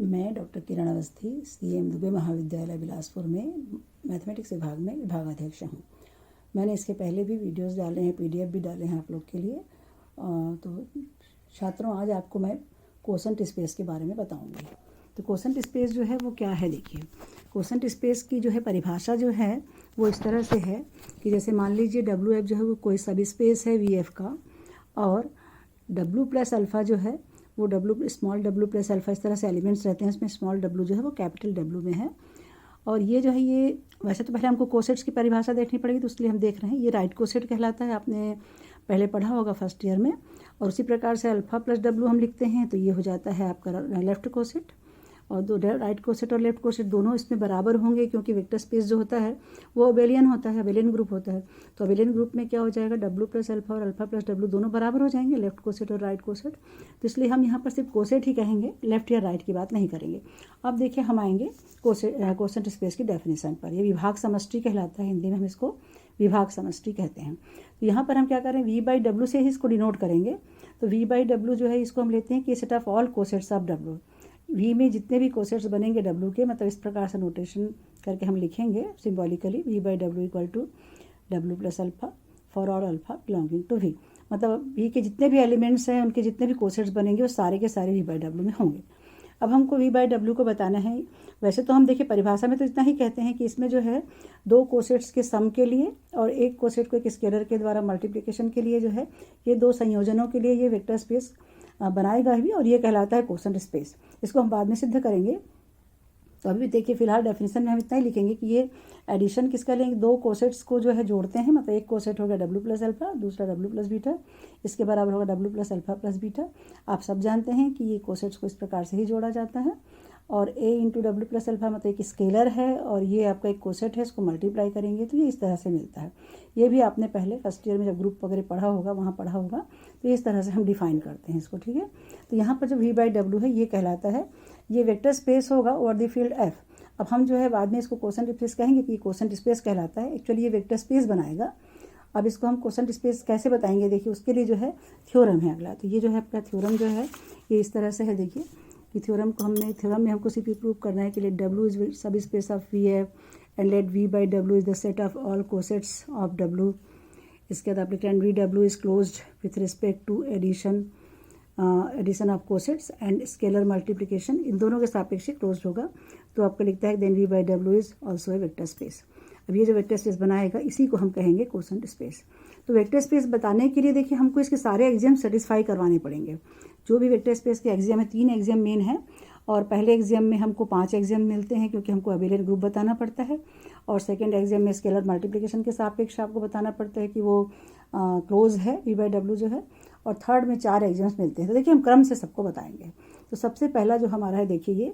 मैं डॉक्टर किरण अवस्थी CM दुबे महाविद्यालय बिलासपुर में मैथमेटिक्स विभाग में विभागाध्यक्ष हूँ। मैंने इसके पहले भी वीडियोस डाले हैं, PDF भी डाले हैं आप लोग के लिए। तो छात्रों, आज आपको मैं कोसेंट स्पेस के बारे में बताऊंगी। तो कोसेंट स्पेस जो है वो क्या है, देखिए कोसेंट स्पेस की जो है परिभाषा जो है वो इस तरह से है कि जैसे मान लीजिए WF जो है वो कोई सब स्पेस है VF का, और W प्लस अल्फ़ा जो है वो स्मॉल W प्लस अल्फ़ा, इस तरह से एलिमेंट्स रहते हैं। इसमें स्मॉल W जो है वो कैपिटल W में है। और ये जो है ये वैसे तो पहले हमको कोसेट्स की परिभाषा देखनी पड़ेगी, तो इसलिए हम देख रहे हैं। ये राइट कोसेट कहलाता है, आपने पहले पढ़ा होगा फर्स्ट ईयर में। और उसी प्रकार से अल्फ़ा प्लस W हम लिखते हैं तो ये हो जाता है आपका लेफ्ट कोसेट। और दो राइट कोसेट और लेफ्ट कोसेट दोनों इसमें बराबर होंगे, क्योंकि वेक्टर स्पेस जो होता है वो अबेलियन होता है, अबेलियन ग्रुप होता है। तो अबेलियन ग्रुप में क्या हो जाएगा, W प्लस अल्फ़ा और अल्फ़ा प्लस W दोनों बराबर हो जाएंगे, लेफ्ट कोसेट और राइट कोसेट। तो इसलिए हम यहाँ पर सिर्फ कोसेट ही कहेंगे, लेफ्ट या राइट की बात नहीं करेंगे। अब देखिए हम आएंगे कोसेंट स्पेस की डेफिनेशन पर। ये विभाग समष्टि कहलाता है, हिंदी में हम इसको विभाग समष्टि कहते हैं। तो यहाँ पर हम क्या करें, V/W से ही इसको डिनोट करेंगे। तो V/W जो है इसको हम लेते हैं कि set of all cosets of W। V में जितने भी कोसेट्स बनेंगे W के, मतलब इस प्रकार से नोटेशन करके हम लिखेंगे symbolically, V/W equal to W plus alpha for all alpha belonging to V। मतलब V के जितने भी एलिमेंट्स हैं, उनके जितने भी कोसेट्स बनेंगे वो सारे के सारे V/W में होंगे। अब हमको V/W को बताना है। वैसे तो हम देखिए परिभाषा में तो इतना ही कहते हैं कि इसमें जो है दो कोसेट्स के सम के लिए और एक कोसेट को एक स्केलर के द्वारा मल्टीप्लिकेशन के लिए जो है, ये दो संयोजनों के लिए ये वेक्टर स्पेस बनाएगा भी, और ये कहलाता है कोसेंट स्पेस। इसको हम बाद में सिद्ध करेंगे। तो अभी देखिए फिलहाल डेफिनेशन में हम इतना ही लिखेंगे कि ये एडिशन किसका लेंगे, दो कोसेट्स को जो है जोड़ते हैं। मतलब एक कोसेट होगा W प्लस अल्फ़ा, दूसरा W प्लस बीटा, इसके बराबर होगा W plus alpha plus beta. आप सब जानते हैं कि ये कोसेट्स को इस प्रकार से ही जोड़ा जाता है। और A into W plus alpha मतलब एक स्केलर है, और ये आपका एक कोसेट है, इसको मल्टीप्लाई करेंगे तो ये इस तरह से मिलता है। ये भी आपने पहले फर्स्ट ईयर में जब ग्रुप वगैरह पढ़ा होगा, वहाँ पढ़ा होगा। तो इस तरह से हम डिफाइन करते हैं इसको, ठीक है। तो यहाँ पर जो V/W है ये कहलाता है, ये वेक्टर स्पेस होगा ओवर द फील्ड F। अब हम जो है बाद में इसको कोसेंट स्पेस कहेंगे कि ये कोसेंट स्पेस कहलाता है। एक्चुअली ये वेक्टर स्पेस बनाएगा। अब इसको हम कोसेंट स्पेस कैसे बताएंगे, देखिए उसके लिए जो है थ्योरम है अगला। तो ये जो है आपका थ्योरम जो है ये इस तरह से है। देखिए कि थ्योरम में हमको सिर्फ प्रूव करना है कि let W is subspace of VF and let V/W is the set of all cosets of W। इसके बाद आप लिखते हैं VW is closed with respect to addition of cosets and scalar multiplication, इन दोनों के सापेक्ष क्लोज्ड होगा। तो आपको लिखता है then V/W is also a vector space. अब ये जो वेक्टर स्पेस बनाएगा इसी को हम कहेंगे कोसेंट स्पेस। तो वेक्टर स्पेस बताने के लिए देखिए हमको इसके सारे एक्सियम सेटिस्फाई करवाने पड़ेंगे। जो भी वेक्टर स्पेस के एक्सियम है, 3 एक्सियम मेन है, और पहले एक्सियम में हमको 5 एक्सियम मिलते हैं, क्योंकि हमको अबेलियन ग्रुप बताना पड़ता है। और सेकंड एक्सियम में स्केलर मल्टीप्लिकेशन के सापेक्ष आपको बताना पड़ता है कि वो क्लोज है V/W जो है। और थर्ड में 4 एक्सियम्स मिलते हैं। तो देखिए हम क्रम से सबको बताएंगे। तो सबसे पहला जो हमारा है, देखिए ये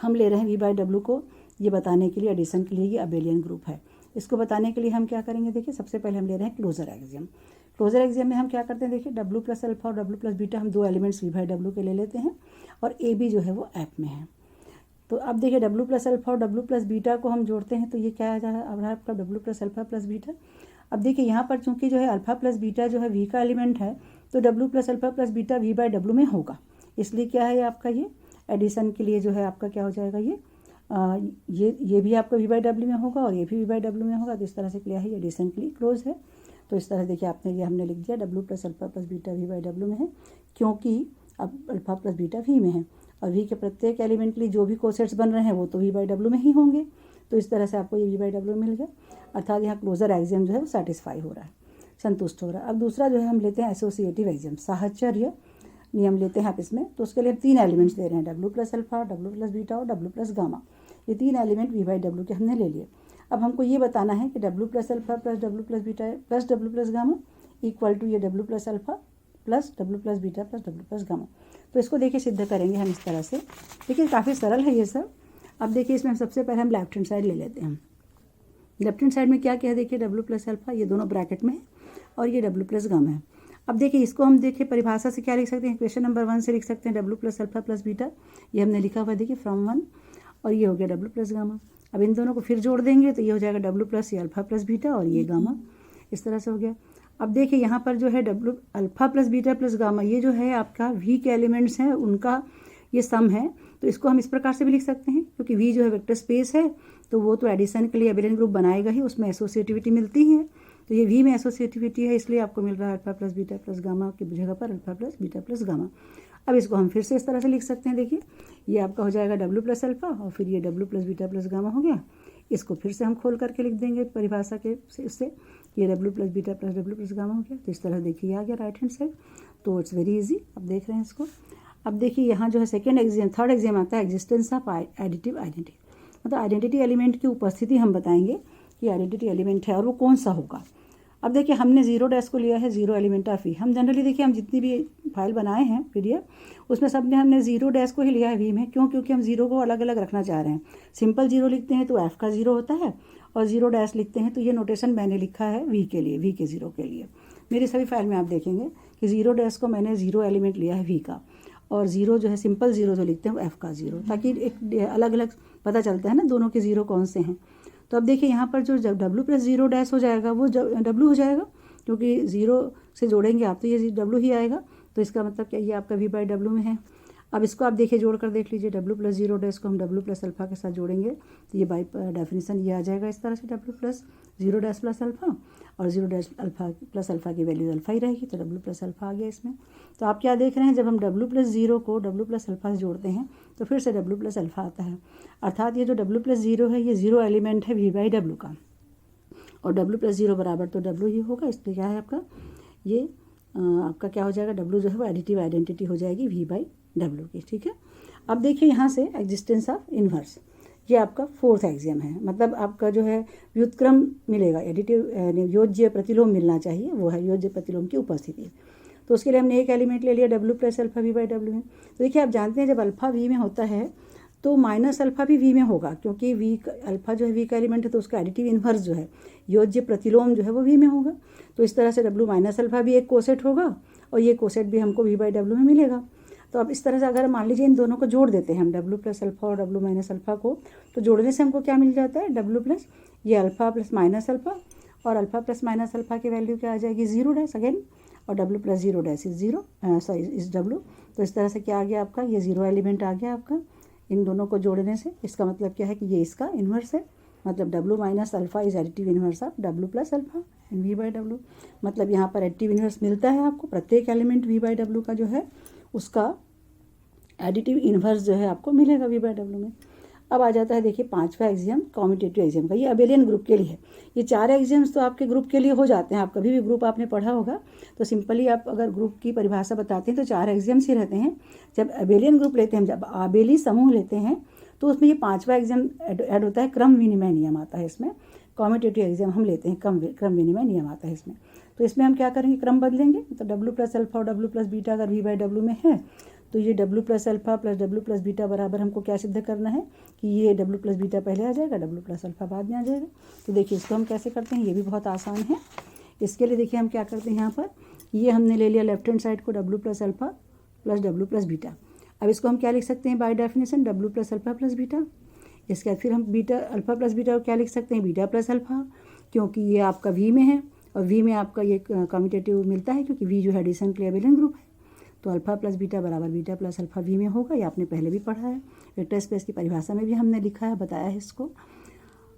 हम ले रहे हैं V/W को ये बताने के लिए, एडिशन के लिए ये अबेलियन ग्रुप है। इसको बताने के लिए हम क्या करेंगे, देखिए सबसे पहले हम ले रहे हैं क्लोजर एक्सियम। क्लोजर एक्सियम में हम क्या करते हैं, देखिए W प्लस अल्फ़ा और W प्लस बीटा हम दो एलिमेंट्स V/W के ले लेते हैं, और AB जो है वो ऐप में है। तो अब देखिए W प्लस अल्फ़ा और W प्लस बीटा को हम जोड़ते हैं तो ये क्या आ रहा है आपका W plus alpha plus beta. अब देखिए यहाँ पर चूंकि जो है अल्फ़ा प्लस बीटा जो है V का एलिमेंट है, तो W plus alpha plus beta V/W में होगा। इसलिए क्या है आपका ये एडिशन के लिए जो है आपका क्या हो जाएगा, ये भी आपका V/W में होगा और ये भी V/W में होगा। तो इस तरह से क्या है, ये एडिशन के लिए क्लोज है। तो इस तरह देखिए आपने ये हमने लिख दिया W plus alpha plus beta V/W में है, क्योंकि अब अल्फ़ा प्लस बीटा V में है, और V के प्रत्येक एलिमेंट के लिए जो भी कोसेट्स बन रहे हैं वो तो V/W में ही होंगे। तो इस तरह से आपको ये V/W मिल गया, अर्थात यहाँ क्लोजर एक्सियम जो है वो सेटिस्फाई हो रहा है, संतुष्ट हो रहा है। अब दूसरा जो है हम लेते हैं एसोसिएटिव एक्सियम, साहचर्य नियम लेते हैं आप इसमें। तो उसके लिए हम 3 एलिमेंट्स दे रहे हैं, W plus alpha, W plus beta और W प्लस गामा। ये 3 एलिमेंट V/W के हमने ले लिए। अब हमको ये बताना है कि W plus alpha plus W plus beta plus W plus gamma equal to ये W plus alpha plus W plus beta plus W plus gamma. तो इसको देखिए सिद्ध करेंगे हम इस तरह से। देखिए काफ़ी सरल है ये सब। अब देखिए इसमें सबसे पहले हम लेफ्ट हैंड साइड ले लेते हैं। लेफ्ट हैंड साइड में क्या क्या है, देखिए W प्लस अल्फ़ा ये दोनों ब्रैकेट में है, और ये W प्लस गामा है। अब देखिए इसको हम देखिए परिभाषा से क्या लिख सकते हैं, क्वेश्चन नंबर 1 से लिख सकते हैं W plus alpha plus beta, ये हमने लिखा हुआ देखिए फ्रॉम 1, और ये हो गया W प्लस गामा। अब इन दोनों को फिर जोड़ देंगे तो ये हो जाएगा W plus alpha plus beta और ये गामा, इस तरह से हो गया। अब देखिए यहाँ पर जो है W alpha plus beta plus gamma, ये जो है आपका V के एलिमेंट्स हैं उनका ये सम है। तो इसको हम इस प्रकार से भी लिख सकते हैं, क्योंकि वी जो है वेक्टर स्पेस है तो वो तो एडिशन के लिए एबिलियन ग्रुप बनाएगा ही, उसमें एसोसिएटिविटी मिलती ही है। तो ये वी में एसोसिएटिविटी है, इसलिए आपको मिल रहा है alpha plus beta plus gamma की जगह पर alpha plus beta plus gamma. अब इसको हम फिर से इस तरह से लिख सकते हैं। देखिए ये आपका हो जाएगा डब्ल्यू प्लस अल्फा और फिर ये W plus beta plus gamma हो गया। इसको फिर से हम खोल करके लिख देंगे परिभाषा के इससे, ये W plus beta plus W plus gamma हो गया। तो इस तरह देखिए आ गया राइट हैंड साइड। तो इट्स वेरी इजी, अब देख रहे हैं इसको। अब देखिए यहाँ जो है सेकेंड एग्जाम थर्ड एग्जाम आता है एग्जिस्टेंस ऑफ एडिटिव आइडेंटिटी, मतलब आइडेंटिटी एलिमेंट की उपस्थिति हम बताएंगे कि आइडेंटिटी एलिमेंट है और वो कौन सा होगा। अब देखिए हमने जीरो डैश को लिया है जीरो एलिमेंट ऑफ वी। हम जनरली देखिए हम जितनी भी फाइल बनाए हैं PDF उसमें सब में हमने जीरो डैश को ही लिया है वी में। क्यों? क्योंकि हम जीरो को अलग अलग रखना चाह रहे हैं। सिंपल जीरो लिखते हैं तो एफ का जीरो होता है और जीरो डैश लिखते हैं तो ये नोटेशन मैंने लिखा है वी के लिए, वी के जीरो के लिए। मेरी सभी फाइल में आप देखेंगे कि जीरो डैश को मैंने जीरो एलिमेंट लिया है वी का, और जीरो जो है सिंपल जीरो जो लिखते हैं वो एफ का जीरो, ताकि एक अलग अलग पता चलता है ना दोनों के जीरो कौन से हैं। तो अब देखिए यहाँ पर जो डब्ल्यू प्लस जीरो डैश हो जाएगा वो डब्ल्यू हो जाएगा, क्योंकि जीरो से जोड़ेंगे आप तो ये डब्ल्यू ही आएगा। तो इसका मतलब क्या, ये आपका वी बाई डब्ल्यू में है। अब इसको आप देखिए जोड़ कर देख लीजिए, डब्ल्यू प्लस जीरो डैश को हम डब्ल्यू प्लस अल्फा के साथ जोड़ेंगे तो ये बाई डेफिनेशन ये आ जाएगा इस तरह से, W plus zero dash plus alpha, और zero dash alpha plus alpha की वैल्यू अल्फा ही रहेगी, तो डब्ल्यू प्लस अल्फा आ गया इसमें। तो आप क्या देख रहे हैं, जब हम डब्ल्यू प्लस जीरो को डब्ल्यू प्लस अल्फा से जोड़ते हैं तो फिर से डब्ल्यू प्लस अल्फा आता है। अर्थात ये जो डब्ल्यू प्लस जीरो है ये जीरो एलिमेंट है वी बाई डब्ल्यू का, और डब्ल्यू प्लस जीरो बराबर तो डब्ल्यू ही होगा, इसलिए क्या है आपका ये आपका क्या हो जाएगा, डब्ल्यू जो है वो एडिटिव आइडेंटिटी हो जाएगी वी बाई डब्ल्यू की। ठीक है, अब देखिए यहाँ से एग्जिस्टेंस ऑफ इन्वर्स, ये आपका फोर्थ एग्जाम है, मतलब आपका जो है व्युत्क्रम मिलेगा, एडिटिव योज्य प्रतिलोम मिलना चाहिए, वो है योज्य प्रतिलोम की उपस्थिति। तो उसके लिए हमने एक एलिमेंट ले लिया W plus alpha V by W में। तो देखिए आप जानते हैं जब अल्फा वी में होता है तो माइनस अल्फा भी वी में होगा, क्योंकि वी अल्फा जो है वी का एलिमेंट है तो उसका एडिटिव इन्वर्स जो है योज्य प्रतिलोम जो है वो वी में होगा। तो इस तरह से डब्ल्यू माइनस अल्फा भी एक कोसेट होगा और ये कोसेट भी हमको वी बाई डब्ल्यू में मिलेगा। तो अब इस तरह से अगर मान लीजिए इन दोनों को जोड़ देते हैं हम डब्ल्यू प्लस अल्फा और डब्ल्यू माइनस अल्फा को, तो जोड़ने से हमको क्या मिल जाता है, डब्ल्यू प्लस ये अल्फा प्लस माइनस अल्फा, और अल्फा प्लस माइनस अल्फा की वैल्यू क्या आ जाएगी जीरो डैश अगेन, और W plus zero dash is zero, sorry इस डब्ल्यू। तो इस तरह से क्या आ गया आपका, ये जीरो एलिमेंट आ गया आपका इन दोनों को जोड़ने से। इसका मतलब क्या है कि ये इसका इन्वर्स है, मतलब W minus alpha is additive inverse of W plus alpha and V by W. मतलब यहाँ पर एडिटिव इन्वर्स मिलता है आपको, प्रत्येक एलिमेंट वी बाई डब्ल्यू का जो है उसका एडिटिव इन्वर्स जो है आपको मिलेगा वी बाई डब्ल्यू में। अब आ जाता है देखिए पांचवा एग्जाम कॉम्यूटेटिव एग्जाम का, ये अबेलियन ग्रुप के लिए है। ये चार एग्जाम्स तो आपके ग्रुप के लिए हो जाते हैं, आप कभी भी ग्रुप आपने पढ़ा होगा तो सिंपली आप अगर ग्रुप की परिभाषा बताते हैं तो चार एग्जाम्स ही रहते हैं। जब अबेलियन ग्रुप लेते हैं, जब आबेली समूह लेते हैं तो उसमें ये पांचवा एग्जाम ऐड होता है, क्रम विनिमय नियम आता है इसमें। कॉम्यूटेटिव एग्जाम हम लेते हैं क्रम विनिमय नियम आता है इसमें। तो इसमें हम क्या करेंगे, क्रम बदलेंगे। तो डब्ल्यू प्लस अल्फा और डब्ल्यू प्लस बीटा अगर वी बाई डब्ल्यू में है तो ये W plus alpha plus W plus beta बराबर हमको क्या सिद्ध करना है कि ये डब्ल्यू प्लस बीटा पहले आ जाएगा, डब्ल्यू प्लस अल्फा बाद में आ जाएगा। तो देखिए इसको हम कैसे करते हैं, ये भी बहुत आसान है। इसके लिए देखिए हम क्या करते हैं, यहाँ पर ये हमने ले लिया लेफ्ट हैंड साइड को W plus alpha plus W plus beta. अब इसको हम क्या लिख सकते हैं by definition, W plus alpha plus beta. इसके बाद फिर हम बीटा अल्फा प्लस बीटा को क्या लिख सकते हैं, बीटा प्लस अल्फा, क्योंकि ये आपका वी में है और वी में आपका ये कम्यूटेटिव मिलता है, क्योंकि वी जो है एडिशन के लिए अबेलियन ग्रुप है। तो अल्फा प्लस बीटा बराबर बीटा प्लस अल्फा वी में होगा, ये आपने पहले भी पढ़ा है, वेक्टर स्पेस की परिभाषा में भी हमने लिखा है, बताया है इसको।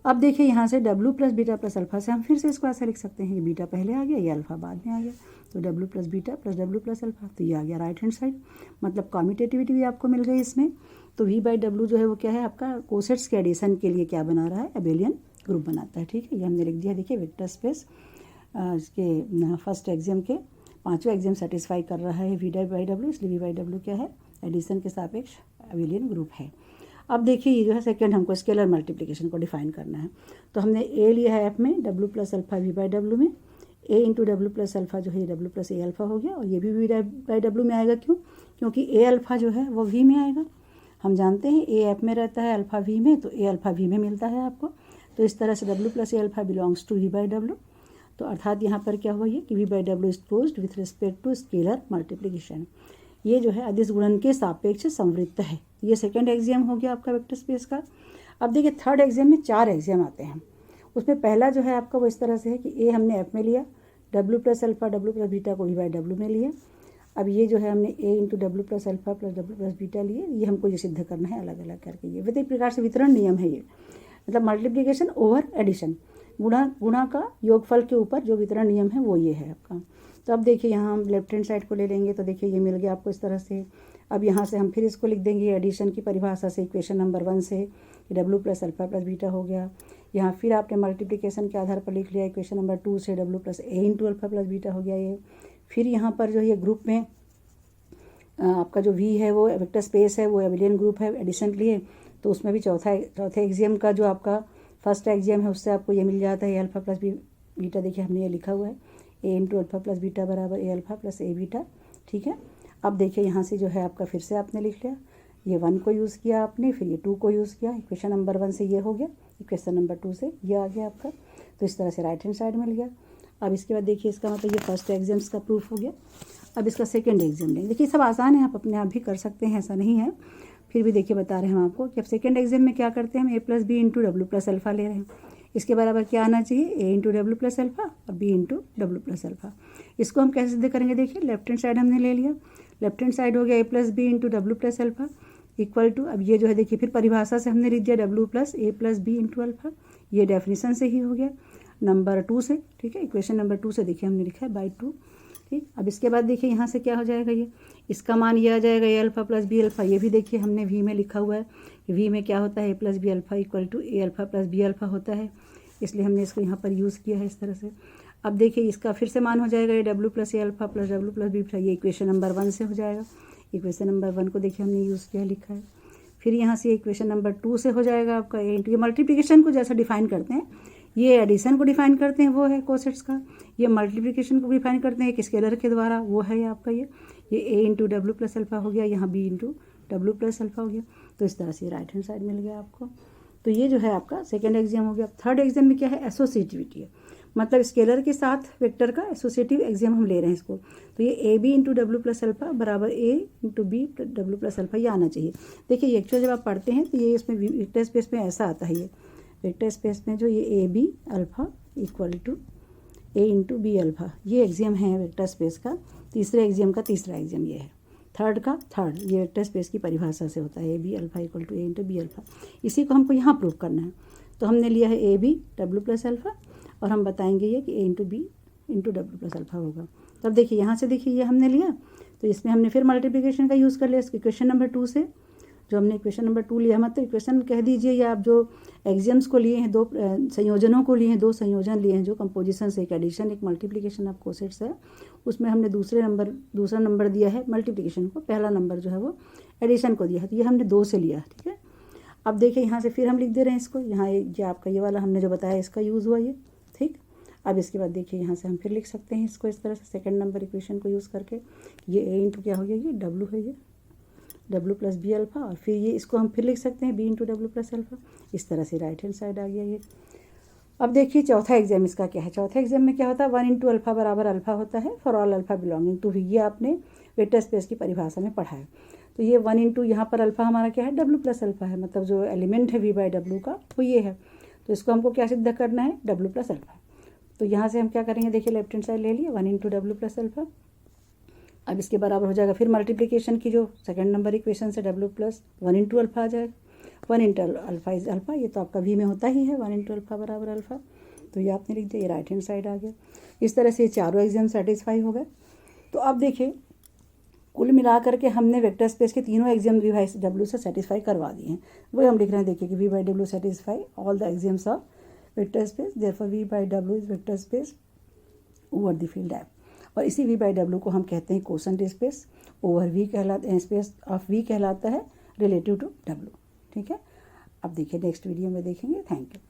अब देखिए यहाँ से W plus beta plus alpha से हम फिर से इसको ऐसा लिख सकते हैं, ये बीटा पहले आ गया, ये अल्फा बाद में आ गया, तो W plus beta plus W plus alpha, तो ये आ गया राइट हैंड साइड। मतलब कॉम्यूटेटिविटी भी आपको मिल गई इसमें। तो वी बाई डब्ल्यू जो है वो क्या है आपका कोसेट्स के एडिशन के लिए क्या बना रहा है, अबेलियन ग्रुप बनाता है। ठीक है, ये हमने लिख दिया। देखिए वेक्टर स्पेस इसके फर्स्ट एग्जाम के पांचवा एग्जाम सेटिस्फाई कर रहा है वी बाई डब्ल्यू, इसलिए वी बाई डब्ल्यू क्या है, एडिशन के सापेक्ष अबेलियन ग्रुप है। अब देखिए ये जो है सेकंड हमको स्केलर मल्टीप्लिकेशन को डिफाइन करना है। तो हमने ए लिया है एफ में W plus alpha V by W में, A into W plus alpha जो है डब्ल्यू प्लस ए अल्फा हो गया, और ये भी वी बाई डब्ल्यू में आएगा। क्यों? क्योंकि ए अल्फा जो है वो वी में आएगा। हम जानते हैं ए एफ में रहता है, अल्फा वी में, तो ए अल्फा वी में मिलता है आपको। तो इस तरह से W plus A alpha belongs to V by W. तो अर्थात यहाँ पर क्या हुआ, ये कि V by W is closed with respect to scalar multiplication. ये जो है अदिश गुणन के सापेक्ष संवृत्त है। ये सेकंड एग्जाम हो गया आपका वेक्टर स्पेस का। अब देखिए थर्ड एग्जाम में चार एग्जाम आते हैं। उसमें पहला जो है आपका वो इस तरह से है कि ए हमने एफ में लिया, W plus alpha W plus beta को वी बाई डब्ल्यू में लिया। अब ये जो है हमने a into W plus alpha plus W plus beta लिए, ये हमको ये सिद्ध करना है अलग अलग करके। ये इस प्रकार से वितरण नियम है ये, मतलब मल्टीप्लिकेशन ओवर एडिशन, गुणा का योगफल के ऊपर जो वितरण नियम है वो ये है आपका। तो अब देखिए यहाँ हम लेफ्ट हैंड साइड को ले लेंगे तो देखिए ये मिल गया आपको इस तरह से। अब यहाँ से हम फिर इसको लिख देंगे एडिशन की परिभाषा से, इक्वेशन नंबर 1 से, W plus alpha plus beta हो गया। यहाँ फिर आपने मल्टीप्लिकेशन के आधार पर लिख लिया इक्वेशन नंबर 2 से, डब्ल्यू प्लस ए इंटू अल्फा प्लस बीटा हो गया ये। फिर यहाँ पर जो है ग्रुप में आपका जो वी है वो वेक्टर स्पेस है, वो एबिलियन ग्रुप है, एडिशन लिए तो उसमें भी चौथे एक्सियम का जो आपका फर्स्ट एक्सियम है उससे आपको ये मिल जाता है ए अल्फा प्लस बीटा। देखिए हमने ये लिखा हुआ है ए इंटू अल्फा प्लस बीटा बराबर ए अल्फा प्लस ए बीटा, ठीक है। अब देखिए यहाँ से जो है आपका फिर से आपने लिख लिया, ये 1 को यूज़ किया आपने, फिर ये 2 को यूज़ किया, इक्वेशन नंबर 1 से ये हो गया, इक्वेशन नंबर 2 से ये आ गया आपका। तो इस तरह से राइट हैंड साइड मिल गया। अब इसके बाद देखिए इसका मतलब ये फर्स्ट एग्जाम्स का प्रूफ हो गया। अब इसका सेकंड एग्जाम लेंगे। देखिए सब आसान है, आप अपने आप भी कर सकते हैं, ऐसा नहीं है, फिर भी देखिए बता रहे हैं हम आपको कि अब सेकंड एग्जाम में क्या करते हैं, हम A plus B into W plus alpha ले रहे हैं। इसके बराबर क्या आना चाहिए, A into W plus alpha और B into W plus alpha. इसको हम कैसे सिद्ध करेंगे, देखिए लेफ्ट हैंड साइड हमने ले लिया, लेफ्ट हैंड साइड हो गया A plus B into W plus alpha equal to, अब ये जो है देखिए फिर परिभाषा से हमने लिख दिया डब्ल्यू प्लस ए प्लस बी इंटू अल्फा, ये डेफिनेशन से ही हो गया नंबर 2 से, ठीक है। इक्वेशन नंबर 2 से देखिए हमने लिखा है बाई 2, ठीक। अब इसके बाद देखिए यहाँ से क्या हो जाएगा, ये इसका मान ये आ जाएगा ए अल्फा प्लस बी अल्फा। ये भी देखिए हमने वी में लिखा हुआ है, वी में क्या होता है A plus B alpha equal to A alpha plus B alpha होता है, इसलिए हमने इसको यहाँ पर यूज़ किया है इस तरह से। अब देखिए इसका फिर से मान हो जाएगा A W plus A alpha plus W plus B alpha, ये इक्वेशन नंबर 1 से हो जाएगा। इक्वेशन नंबर 1 को देखिए हमने यूज़ किया, लिखा है। फिर यहाँ से इक्वेशन नंबर 2 से हो जाएगा आपका ए इंटू, ये मल्टीप्लिकेशन को जैसा डिफाइन करते हैं, ये एडिशन को डिफाइन करते हैं वो है कोसेट्स का, ये मल्टीप्लिकेशन को डिफाइन करते हैं एक स्केलर के द्वारा, वो है आपका ये A into W plus alpha हो गया, यहाँ B into W plus alpha हो गया। तो इस तरह से राइट हैंड साइड मिल गया आपको। तो ये जो है आपका सेकेंड एग्जाम हो गया। थर्ड एग्जाम में क्या है, एसोसिएटिविटी है, मतलब स्केलर के साथ वेक्टर का एसोसिएटिव एग्जाम हम ले रहे हैं इसको। तो ये A B into W plus alpha बराबर A into B W plus alpha, ये आना चाहिए। देखिए एक्चुअल जब आप पढ़ते हैं तो ये इसमें वेक्टर स्पेस में ऐसा आता है, ये वेक्टर स्पेस में जो ये A B alpha equal to A into B alpha, ये एग्जाम है वेक्टर स्पेस का। तीसरे एग्जाम का तीसरा एग्जाम ये है, थर्ड का थर्ड, ये वेक्टर स्पेस की परिभाषा से होता है A B alpha equal to A into B alpha. इसी को हमको यहाँ प्रूव करना है। तो हमने लिया है A B W plus alpha और हम बताएंगे ये कि A into B into W plus alpha होगा। तब देखिए यहाँ से देखिए ये हमने लिया, तो इसमें हमने फिर मल्टीप्लिकेशन का यूज़ कर लिया इसके इक्वेशन नंबर 2 से, जो हमने इक्वेशन नंबर 2 लिया, मतलब इक्वेशन कह दीजिए या आप जो एग्जाम्स को लिए हैं, दो संयोजनों को लिए हैं, दो संयोजन लिए हैं जो कंपोजिशन से, एक एडिशन एक मल्टीप्लिकेशन ऑफ कोसेट्स है, उसमें हमने दूसरा नंबर दिया है मल्टीप्लिकेशन को, पहला नंबर जो है वो एडिशन को दिया है। तो ये हमने 2 से लिया, ठीक है। अब देखिए यहाँ से फिर हम लिख दे रहे हैं इसको, यहाँ ये आपका ये वाला हमने जो बताया इसका यूज़ हुआ ये, ठीक। अब इसके बाद देखिए यहाँ से हम फिर लिख सकते हैं इसको इस तरह से, सेकंड नंबर इक्वेशन को यूज़ करके, ये ए इंटू क्या हो गया, ये डब्ल्यू है, ये डब्ल्यू प्लस बी अल्फा, और फिर ये इसको हम फिर लिख सकते हैं B into W plus alpha. इस तरह से राइट हैंड साइड आ गया ये। अब देखिए चौथा एग्जाम इसका क्या है। चौथा एग्जाम में क्या होता है, 1 इंटू अल्फा बराबर अल्फा होता है for all alpha belonging to V, ये आपने वेक्टर स्पेस की परिभाषा में पढ़ा है। तो ये 1 इंटू यहाँ पर अल्फा हमारा क्या है, डब्ल्यू प्लस अल्फा है, मतलब जो एलिमेंट है वी बाई डब्ल्यू का वो ये है। तो इसको हमको क्या सिद्ध करना है, डब्ल्यू प्लस अल्फा। तो यहाँ से हम क्या करेंगे, देखिए लेफ्ट हैंड साइड ले लिए 1 इंटू डब्ल्यू प्लस अल्फा। अब इसके बराबर हो जाएगा फिर मल्टीप्लिकेशन की जो सेकंड नंबर इक्वेशन से डब्ल्यू प्लस 1 इंटू अल्फा आ जाएगा, 1 इंटू अल्फा इज अल्फा, ये तो आपका वी में होता ही है, 1 इंटू अल्फा बराबर अल्फा। तो ये आपने लिख दिया, ये राइट हैंड साइड आ गया। इस तरह से चारों एग्जाम सेटिस्फाई हो गए। तो अब देखिए कुल मिला करके हमने वेक्टर स्पेस के तीनों एग्जाम वी बाई डब्ल्यू से सेटिस्फाई करवा दिए हैं। वही हम लिख रहे हैं, देखिए कि V by W satisfy all the exams of vector space, therefore V by W is vector space over the field F. और इसी वी बाई डब्ल्यू को हम कहते हैं कोसेंट स्पेस ओवर वी कहलाता है, स्पेस ऑफ वी कहलाता है रिलेटिव टू डब्ल्यू, ठीक है। अब देखिए नेक्स्ट वीडियो में देखेंगे। Thank you.